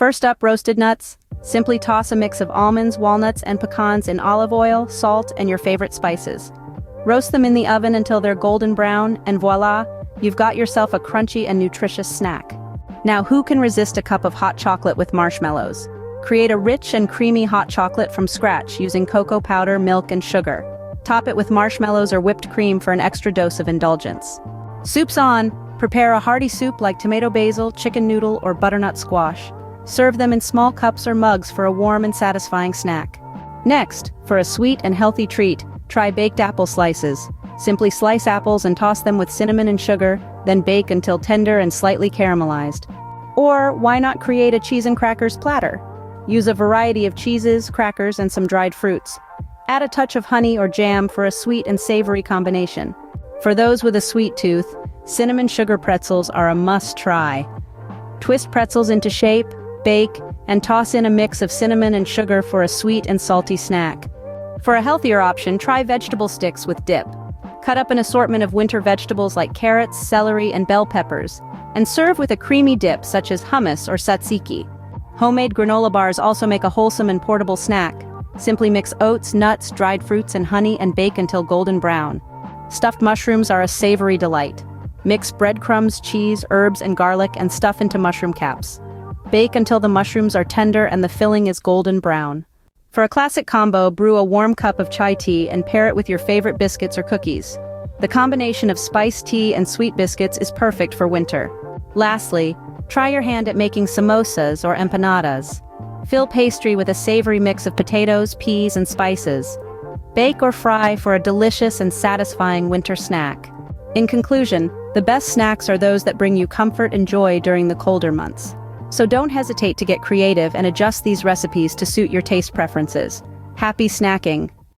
First up, roasted nuts. Simply toss a mix of almonds, walnuts, and pecans in olive oil, salt, and your favorite spices. Roast them in the oven until they're golden brown, and voila, you've got yourself a crunchy and nutritious snack. Now, who can resist a cup of hot chocolate with marshmallows? Create a rich and creamy hot chocolate from scratch using cocoa powder, milk, and sugar. Top it with marshmallows or whipped cream for an extra dose of indulgence. Soup's on! Prepare a hearty soup like tomato basil, chicken noodle, or butternut squash. Serve them in small cups or mugs for a warm and satisfying snack. Next, for a sweet and healthy treat, try baked apple slices. Simply slice apples and toss them with cinnamon and sugar, then bake until tender and slightly caramelized. Or why not create a cheese and crackers platter? Use a variety of cheeses, crackers, and some dried fruits. Add a touch of honey or jam for a sweet and savory combination. For those with a sweet tooth, cinnamon sugar pretzels are a must-try. Twist pretzels into shape, bake, and toss in a mix of cinnamon and sugar for a sweet and salty snack. For a healthier option, try vegetable sticks with dip. Cut up an assortment of winter vegetables like carrots, celery, and bell peppers, and serve with a creamy dip such as hummus or tzatziki. Homemade granola bars also make a wholesome and portable snack. Simply mix oats, nuts, dried fruits, and honey and bake until golden brown. Stuffed mushrooms are a savory delight. Mix breadcrumbs, cheese, herbs, and garlic and stuff into mushroom caps. Bake until the mushrooms are tender and the filling is golden brown. For a classic combo, brew a warm cup of chai tea and pair it with your favorite biscuits or cookies. The combination of spiced tea and sweet biscuits is perfect for winter. Lastly, try your hand at making samosas or empanadas. Fill pastry with a savory mix of potatoes, peas, and spices. Bake or fry for a delicious and satisfying winter snack. In conclusion, the best snacks are those that bring you comfort and joy during the colder months. So don't hesitate to get creative and adjust these recipes to suit your taste preferences. Happy snacking!